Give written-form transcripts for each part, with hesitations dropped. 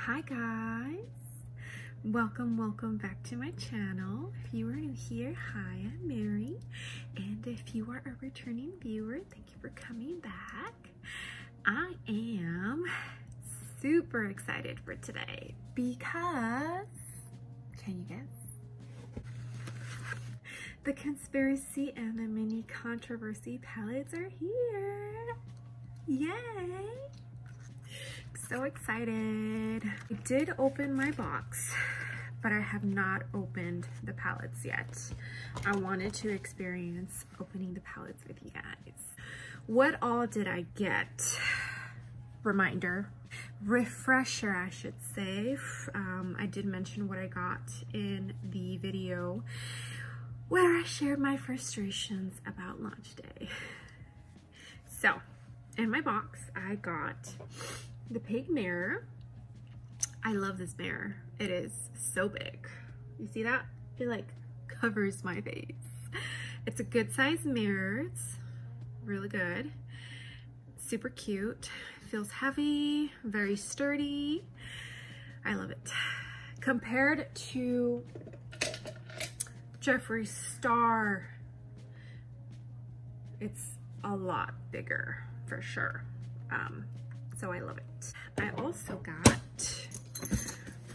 Hi guys, welcome back to my channel. If you are new here, hi, I'm Mary, and if you are a returning viewer, thank you for coming back. I am super excited for today because, can you guess? The conspiracy and the mini controversy palettes are here. Yay! So excited. I did open my box, but I have not opened the palettes yet. I wanted to experience opening the palettes with you guys. What all did I get? Reminder, refresher I should say. I did mention what I got in the video where I shared my frustrations about launch day. So in my box I got the pig mirror. I love this mirror. It is so big. You see that? It like covers my face. It's a good size mirror. It's really good. Super cute. Feels heavy, very sturdy. I love it. Compared to Jeffree Star, it's a lot bigger for sure. So I love it. I also got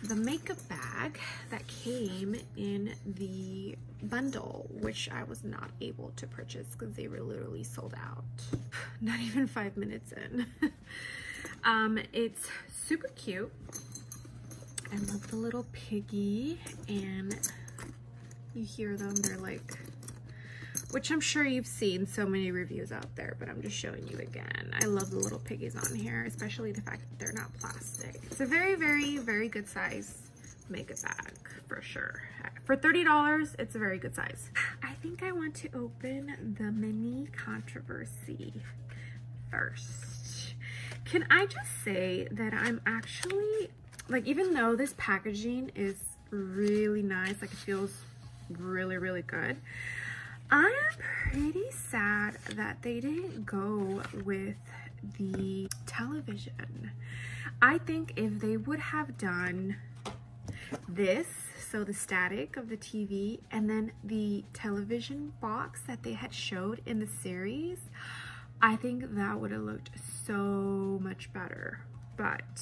the makeup bag that came in the bundle, which I was not able to purchase because they were literally sold out. Not even 5 minutes in. It's super cute. I love the little piggy, and you hear them, they're like, which I'm sure you've seen so many reviews out there, but I'm just showing you again. I love the little piggies on here, especially the fact that they're not plastic. It's a very, very, very good size makeup bag for sure. For $30, it's a very good size. I think I want to open the mini controversy first. Can I just say that I'm actually, like, even though this packaging is really nice, like it feels really, really good, I am pretty sad that they didn't go with the television. I think if they would have done this, so the static of the TV and then the television box that they had showed in the series, I think that would have looked so much better. But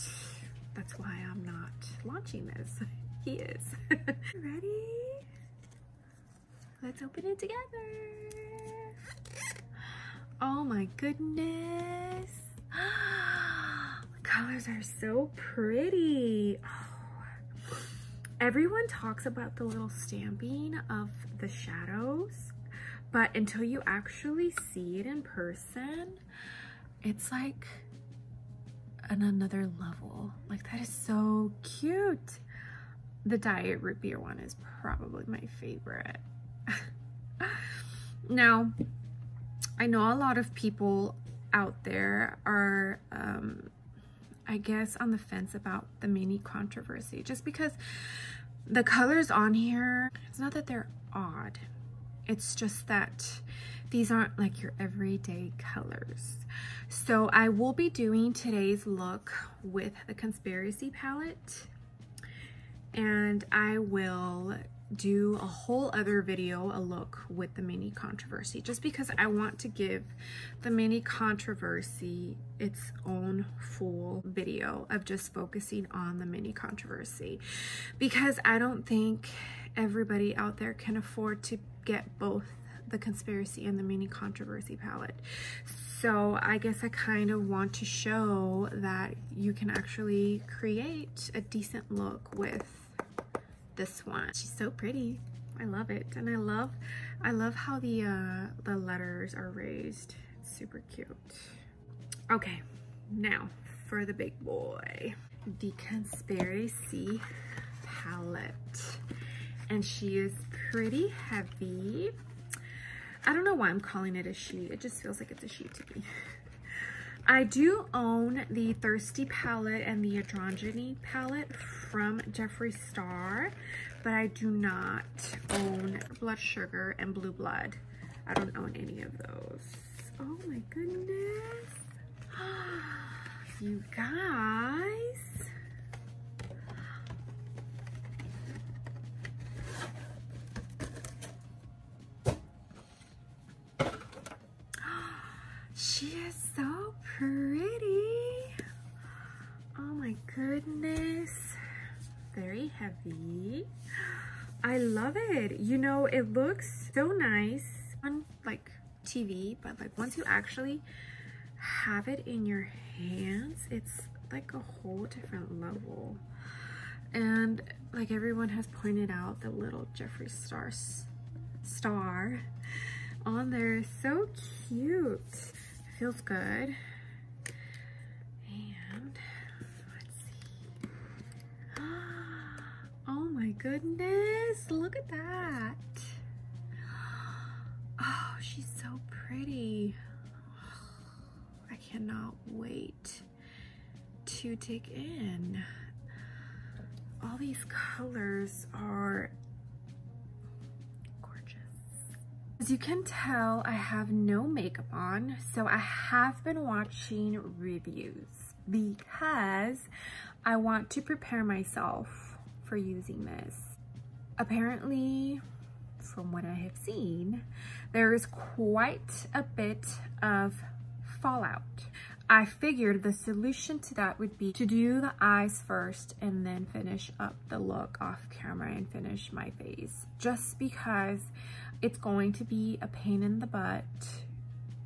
that's why I'm not launching this. He is. Ready? Let's open it together. Oh my goodness. The colors are so pretty. Oh. Everyone talks about the little stamping of the shadows, but until you actually see it in person, it's like another level. Like, that is so cute. The Diet Root Beer one is probably my favorite. Now, I know a lot of people out there are, I guess, on the fence about the mini controversy, just because the colors on here, it's not that they're odd, it's just that these aren't like your everyday colors. So I will be doing today's look with the conspiracy palette, and I will do a whole other video, a look with the mini controversy, just because I want to give the mini controversy its own full video of just focusing on the mini controversy, because I don't think everybody out there can afford to get both the conspiracy and the mini controversy palette. So I guess I kind of want to show that you can actually create a decent look with this one. She's so pretty. I love it. And I love how the letters are raised. It's super cute. Okay, now for the big boy, the conspiracy palette. And she is pretty heavy. I don't know why I'm calling it a sheet. It just feels like it's a sheet to me. I do own the Thirsty palette and the Androgyny palette from Jeffree Star, but I do not own Blood Sugar and Blue Blood. I don't own any of those. Oh my goodness. You guys, She is so pretty. Oh my goodness. Very heavy. I love it. You know, it looks so nice on like TV, but like once you actually have it in your hands, it's like a whole different level. And like everyone has pointed out, the little Jeffree star on there is so cute. Feels good. And let's see. Oh my goodness, look at that. Oh, she's so pretty. I cannot wait to dig in. All these colors are gorgeous. As you can tell, I have no makeup on, so I have been watching reviews because I want to prepare myself for using this. Apparently, from what I have seen, there is quite a bit of fallout. I figured the solution to that would be to do the eyes first and then finish up the look off camera and finish my face, just because it's going to be a pain in the butt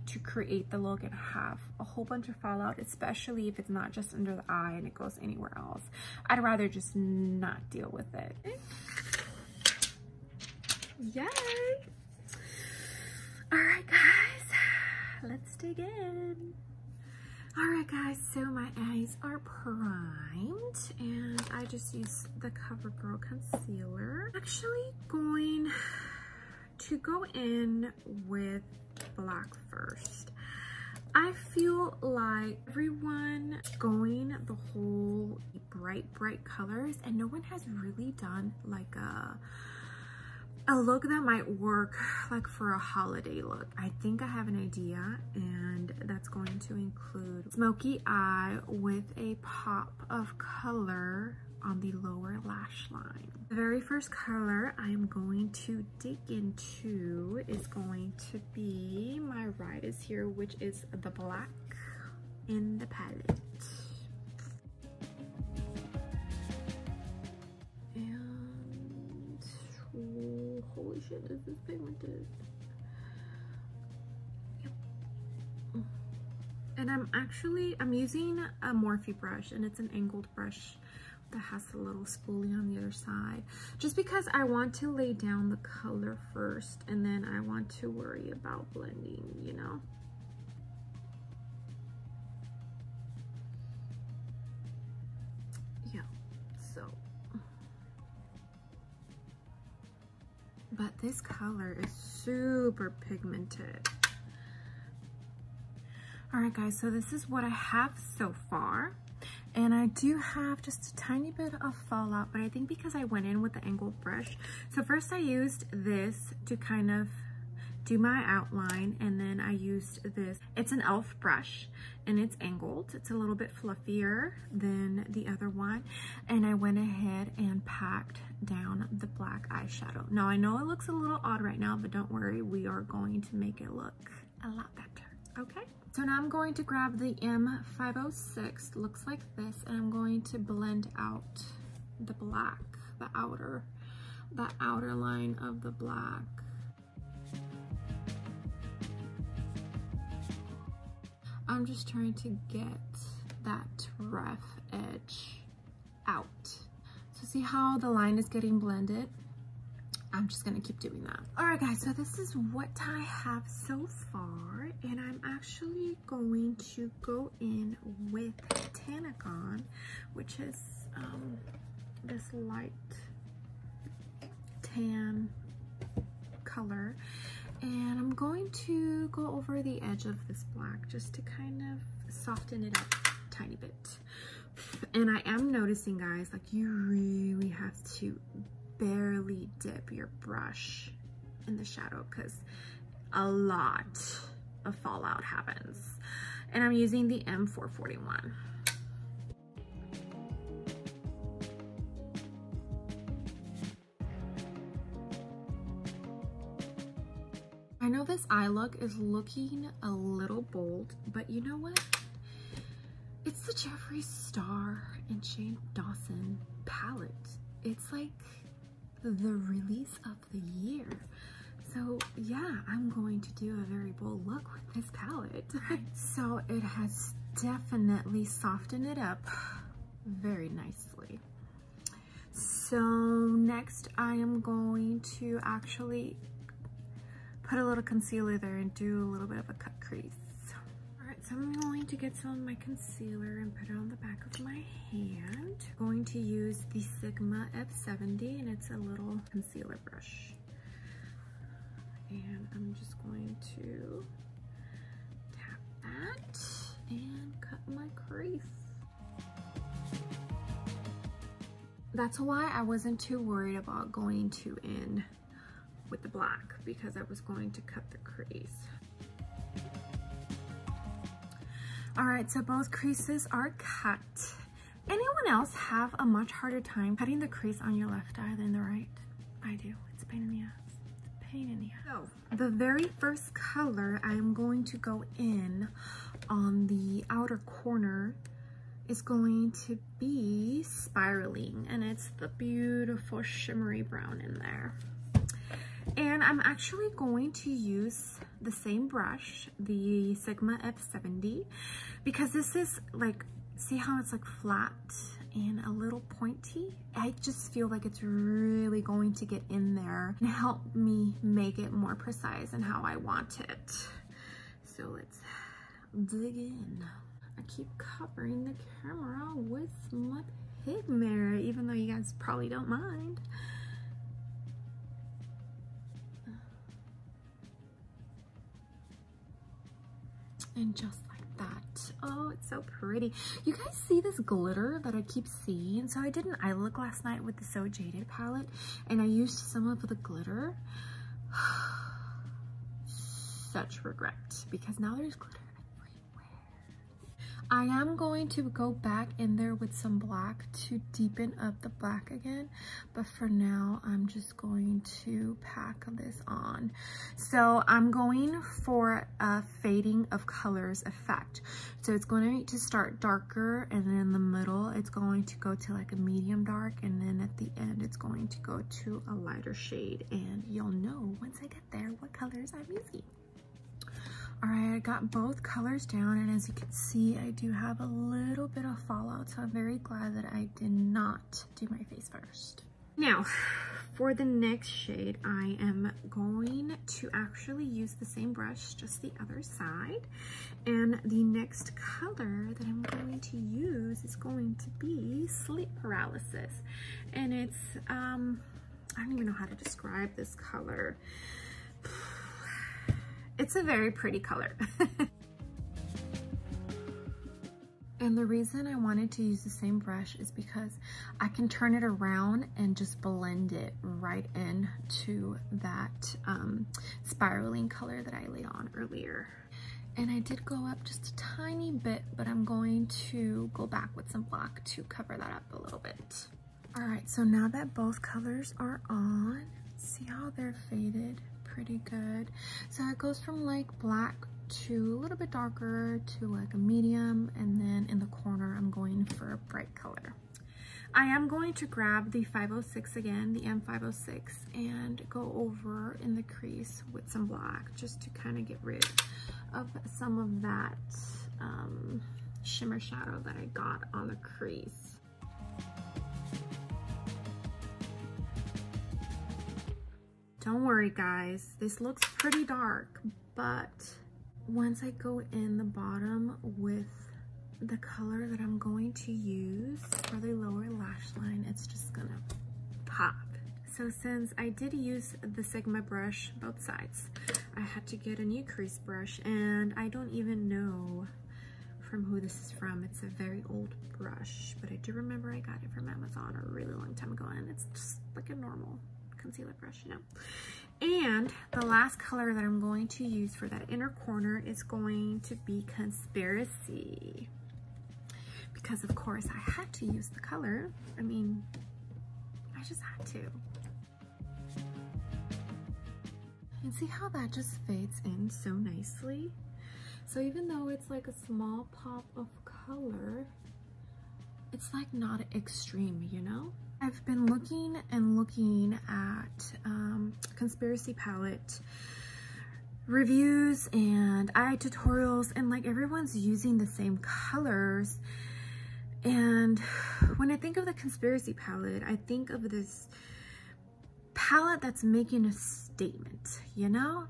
to create the look and have a whole bunch of fallout, especially if it's not just under the eye and it goes anywhere else. I'd rather just not deal with it. Yay! All right, guys, let's dig in. All right, guys, so my eyes are primed and I just used the CoverGirl concealer. Actually going to go in with black first. I feel like everyone going the whole bright colors and no one has really done like a look that might work like for a holiday look. I think I have an idea, and that's going to include smoky eye with a pop of color on the lower lash line. The very first color I'm going to dig into is going to be my right is here, which is the black in the palette. Holy shit, is this pigmented? Yep. And I'm using a Morphe brush, and it's an angled brush that has a little spoolie on the other side, just because I want to lay down the color first and then I want to worry about blending, you know? Yeah, so. But this color is super pigmented. All right, guys, so this is what I have so far. And I do have just a tiny bit of fallout, but I think because I went in with the angled brush. So first I used this to kind of do my outline, and then I used this. It's an e.l.f. brush and it's angled. It's a little bit fluffier than the other one. And I went ahead and packed down the black eyeshadow. Now I know it looks a little odd right now, but don't worry, we are going to make it look a lot better, okay? So now I'm going to grab the M506, looks like this, and I'm going to blend out the black, the outer line of the black. I'm just trying to get that rough edge out. So see how the line is getting blended? I'm just gonna keep doing that. All right, guys, so this is what I have so far, and I'm actually going to go in with Tanagon, which is this light tan color, and I'm going to go over the edge of this black just to kind of soften it up a tiny bit. And I am noticing, guys, like you really have to barely dip your brush in the shadow because a lot of fallout happens. And I'm using the M441. I know this eye look is looking a little bold, but you know what? It's the Jeffree Star and Shane Dawson palette. It's like the release of the year. So yeah, I'm going to do a very bold look with this palette. So it has definitely softened it up very nicely. So next I am going to actually put a little concealer there and do a little bit of a cut crease. All right, so I'm going to get some of my concealer and put it on the back of my hand. I'm going to use the Sigma F70 and it's a little concealer brush. And I'm just going to tap that and cut my crease. That's why I wasn't too worried about going too in with the black, because I was going to cut the crease. All right, so both creases are cut. Anyone else have a much harder time cutting the crease on your left eye than the right? I do. It's a pain in the ass. Pain in the ass. So the very first color I'm going to go in on the outer corner is going to be Spiraling, and it's the beautiful shimmery brown in there. And I'm actually going to use the same brush, the Sigma F70, because this is like, see how it's like flat and a little pointy? I just feel like it's really going to get in there and help me make it more precise in how I want it. So let's dig in. I keep covering the camera with my pigment, even though you guys probably don't mind. And just like that. Oh, it's so pretty. You guys see this glitter that I keep seeing? So I did an eye look last night with the So Jaded palette, and I used some of the glitter. Such regret, because now there's glitter everywhere. I am going to go back in there with some black to deepen up the black again, but for now I'm just going to pack this on. So I'm going for a fading of colors effect. So it's going to start darker, and then in the middle it's going to go to like a medium dark, and then at the end it's going to go to a lighter shade, and you'll know once I get there what colors I'm using. All right, I got both colors down, and as you can see, I do have a little bit of fallout, so I'm very glad that I did not do my face first. Now, for the next shade, I am going to actually use the same brush, just the other side, and the next color that I'm going to use is going to be Sleep Paralysis, and it's, I don't even know how to describe this color. It's a very pretty color. And the reason I wanted to use the same brush is because I can turn it around and just blend it right into that spiraling color that I laid on earlier. And I did go up just a tiny bit, but I'm going to go back with some black to cover that up a little bit. All right, so now that both colors are on, see how they're faded? Pretty good. So it goes from like black to a little bit darker to like a medium, and then in the corner I'm going for a bright color. I am going to grab the 506 again, the M506, and go over in the crease with some black just to kind of get rid of some of that shimmer shadow that I got on the crease. Don't worry guys, this looks pretty dark, but once I go in the bottom with the color that I'm going to use for the lower lash line, it's just gonna pop. So since I did use the Sigma brush both sides, I had to get a new crease brush, and I don't even know from who this is from. It's a very old brush, but I do remember I got it from Amazon a really long time ago, and it's just like a normal concealer brush, you know. And the last color that I'm going to use for that inner corner is going to be Conspiracy, because of course I had to use the color. I mean, I just had to. And see how that just fades in so nicely? So even though it's like a small pop of color, it's like not extreme, you know? I've been looking at conspiracy palette reviews and eye tutorials, and like everyone's using the same colors. And when I think of the conspiracy palette, I think of this palette that's making a statement, you know?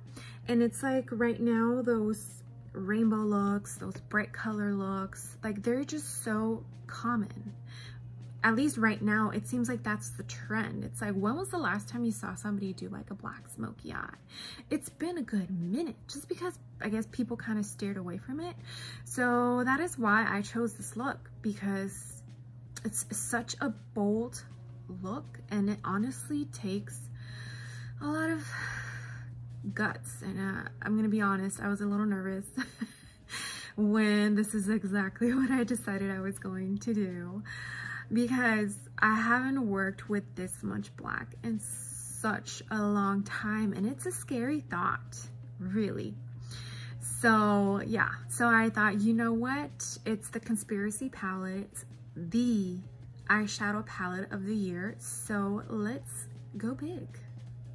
And it's like right now, those rainbow looks, those bright color looks, like they're just so common. At least right now, it seems like that's the trend. It's like, when was the last time you saw somebody do like a black smoky eye? It's been a good minute, just because I guess people kind of steered away from it. So that is why I chose this look, because it's such a bold look, and it honestly takes a lot of guts. And I'm gonna be honest, I was a little nervous when this is exactly what I decided I was going to do, because I haven't worked with this much black in such a long time, and it's a scary thought, really. So yeah, so I thought, you know what, it's the conspiracy palette, the eyeshadow palette of the year, so let's go big,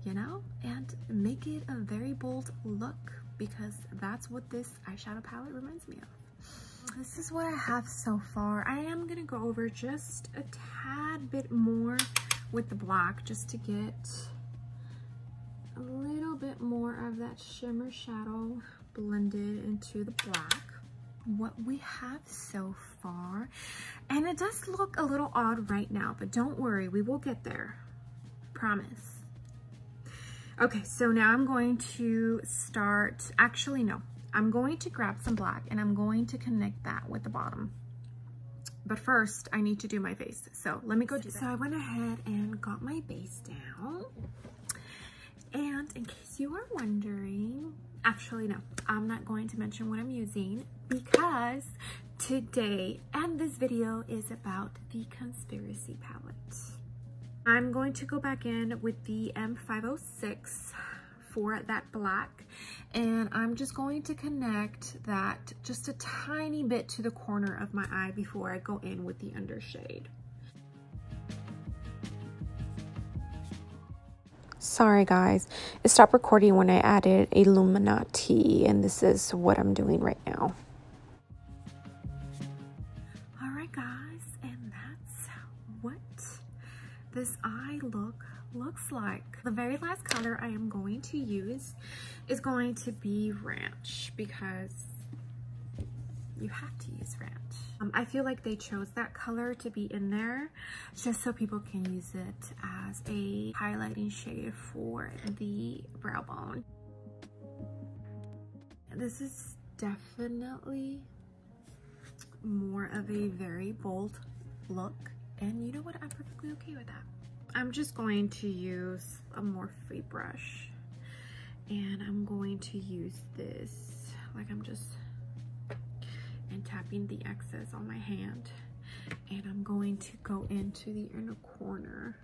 you know, and make it a very bold look, because that's what this eyeshadow palette reminds me of. This is what I have so far. I am gonna go over just a tad bit more with the black, just to get a little bit more of that shimmer shadow blended into the black. What we have so far, and it does look a little odd right now, but don't worry, we will get there, promise. Okay, so now I'm going to start, actually no, I'm going to grab some black and I'm going to connect that with the bottom. But first, I need to do my face. So let me go do that. So I went ahead and got my base down. And in case you are wondering, actually no, I'm not going to mention what I'm using, because today and this video is about the conspiracy palette. I'm going to go back in with the M506 for that black, and I'm just going to connect that just a tiny bit to the corner of my eye before I go in with the undershade. Sorry guys, it stopped recording when I added Illuminati, and this is what I'm doing right now. Alright guys, and that's what this eye look looks like. The very last color I am going to use is going to be Ranch, because you have to use Ranch. I feel like they chose that color to be in there just so people can use it as a highlighting shade for the brow bone. This is definitely more of a very bold look, and you know what, I'm perfectly okay with that. I'm just going to use a Morphe brush, and I'm going to use this, like I'm just tapping the excess on my hand, and I'm going to go into the inner corner.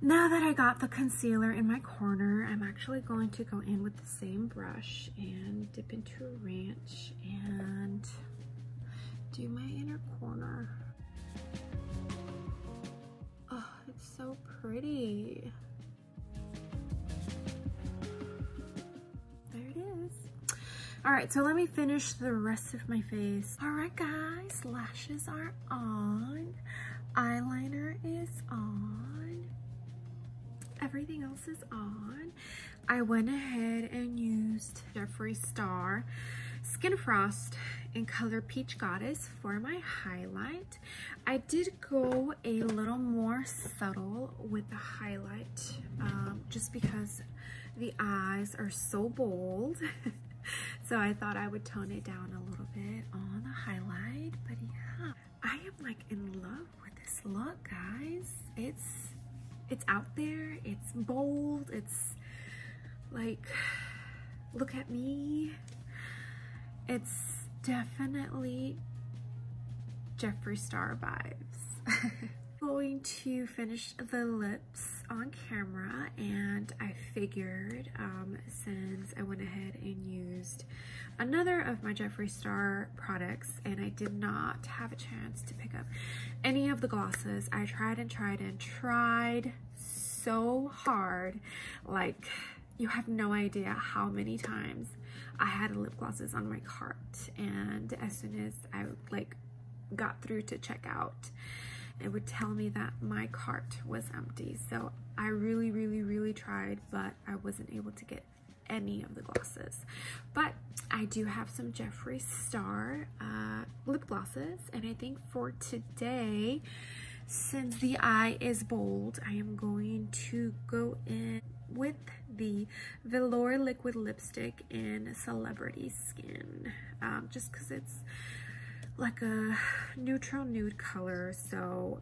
Now that I got the concealer in my corner, I'm actually going to go in with the same brush and dip into Ranch and do my inner corner. Oh, it's so pretty. There it is. All right, so let me finish the rest of my face. All right, guys, lashes are on. Eyeliner is on. Everything else is on. I went ahead and used Jeffree Star Skin Frost in color Peach Goddess for my highlight. I did go a little more subtle with the highlight, just because the eyes are so bold. So I thought I would tone it down a little bit on the highlight. But yeah, I am like in love with this look, guys. It's out there, it's bold, it's like, look at me. It's definitely Jeffree Star vibes. Going to finish the lips on camera, and I figured since I went ahead and used another of my Jeffree Star products and I did not have a chance to pick up any of the glosses, I tried and tried and tried so hard. Like, you have no idea how many times I had lip glosses on my cart, and as soon as I like got through to checkout, it would tell me that my cart was empty. So I really tried, but I wasn't able to get any of the glosses. But I do have some Jeffree Star lip glosses, and I think for today, since the eye is bold, I am going to go in with the Velour liquid lipstick in Celebrity Skin, just because it's like a neutral nude color, so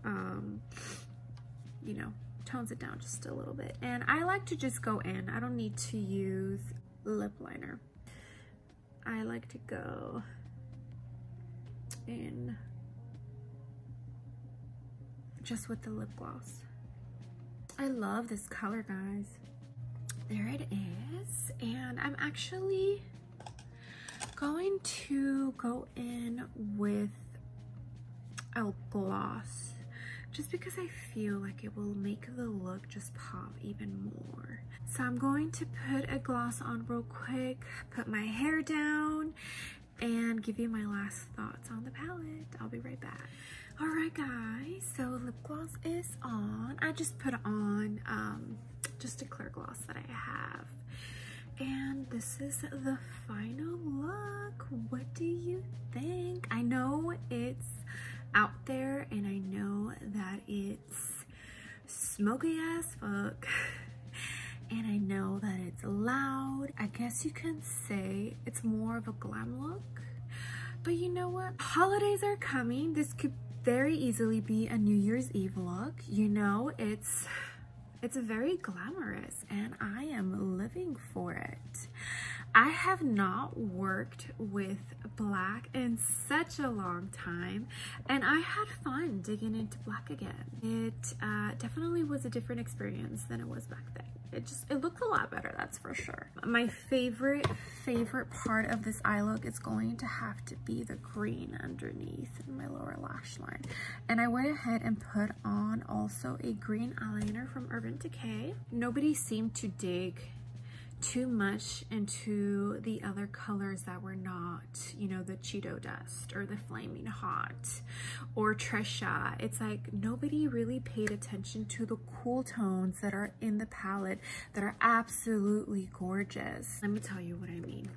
you know, tones it down just a little bit. And I like to just go in. I don't need to use lip liner. I like to go in just with the lip gloss. I love this color, guys. There it is. And I'm actually going to go in with a gloss just because I feel like it will make the look just pop even more. So I'm going to put a gloss on real quick, put my hair down, and give you my last thoughts on the palette. I'll be right back. All right, guys, so lip gloss is on. I just put on just a clear gloss that I have. And this is the final look. What do you think? I know it's out there, and I know that it's smoky as fuck, and I know that it's loud. I guess you can say it's more of a glam look, but you know what? Holidays are coming. This could very easily be a New Year's Eve look. You know, it's very glamorous, and I am living for it. I have not worked with black in such a long time, and I had fun digging into black again. It definitely was a different experience than it was back then. It looked a lot better, that's for sure. My favorite part of this eye look is going to have to be the green underneath my lower lash line. And I went ahead and put on also a green eyeliner from Urban Decay. Nobody seemed to dig too much into the other colors that were not, you know, the Cheeto Dust or the Flaming Hot or Trisha. It's like nobody really paid attention to the cool tones that are in the palette that are absolutely gorgeous. Let me tell you what I mean.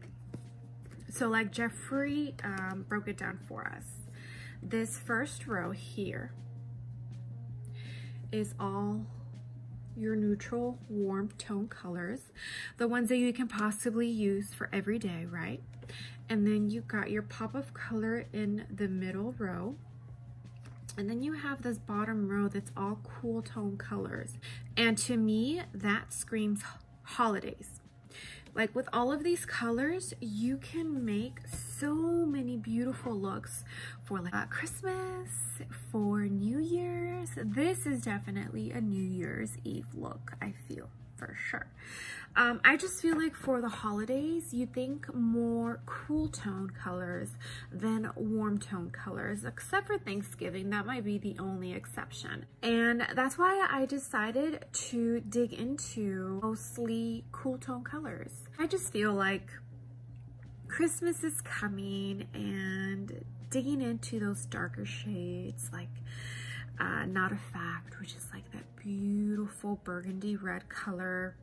So like Jeffree broke it down for us. This first row here is all your neutral warm tone colors, the ones that you can possibly use for every day, right? And then you got your pop of color in the middle row, and then you have this bottom row that's all cool tone colors. And to me, that screams holidays. Like with all of these colors, you can make so many beautiful looks for like Christmas, for New Year's. This is definitely a New Year's Eve look, I feel, for sure. I just feel like for the holidays, you think more cool tone colors than warm tone colors, except for Thanksgiving. That might be the only exception. And that's why I decided to dig into mostly cool tone colors. I just feel like Christmas is coming, and digging into those darker shades, like Not a Fact, which is like that beautiful burgundy red color.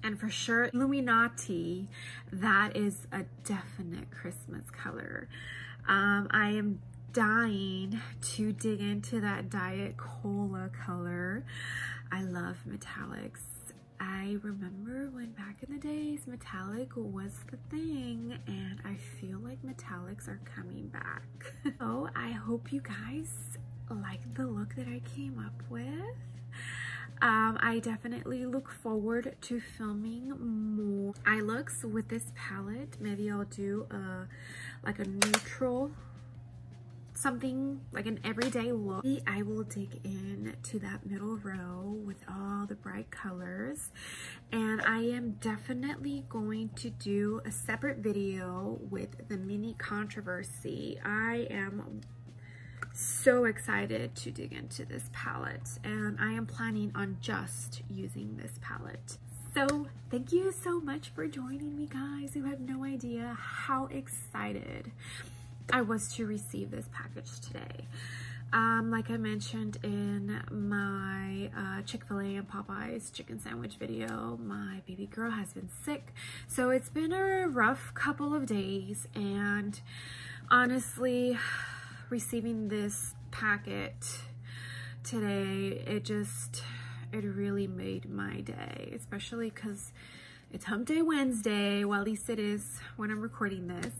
And for sure, Illuminati, that is a definite Christmas color. I am dying to dig into that Diet Cola color. I love metallics. I remember when back in the days, metallic was the thing, and I feel like metallics are coming back. So I hope you guys like the look that I came up with. I definitely look forward to filming more eye looks with this palette. Maybe I'll do like a neutral something like an everyday look. I will dig in to that middle row with all the bright colors, and I am definitely going to do a separate video with the mini controversy. I am so excited to dig into this palette, and I am planning on just using this palette. So thank you so much for joining me, guys. You have no idea how excited I was to receive this package today. Like I mentioned in my Chick-fil-A and Popeyes chicken sandwich video, my baby girl has been sick. So it's been a rough couple of days, and honestly, receiving this packet today, it really made my day, especially because it's Hump Day Wednesday. Well, at least it is when I'm recording this.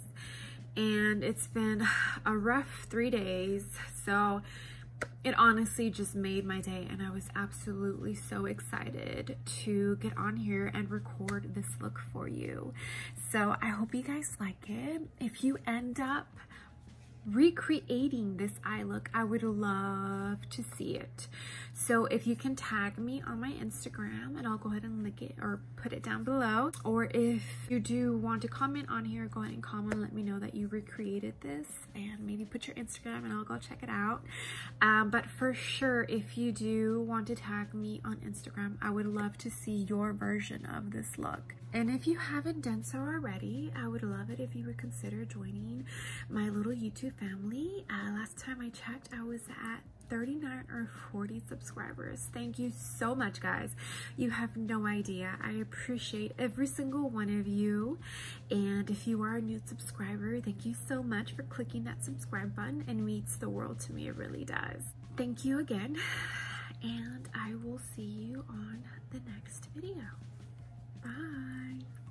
And it's been a rough 3 days, so it honestly just made my day, and I was absolutely so excited to get on here and record this look for you. So I hope you guys like it. If you end up recreating this eye look, I would love to see it. So if you can tag me on my Instagram, and I'll go ahead and link it or put it down below, or if you do want to comment on here, go ahead and comment and let me know that you recreated this, and maybe put your Instagram and I'll go check it out. But for sure, if you do want to tag me on Instagram, I would love to see your version of this look. And if you haven't done so already, I would love it if you would consider joining my little YouTube family. Last time I checked, I was at 39 or 40 subscribers. Thank you so much, guys. You have no idea. I appreciate every single one of you. And if you are a new subscriber, thank you so much for clicking that subscribe button. It means the world to me. It really does. Thank you again. And I will see you on the next video. Bye.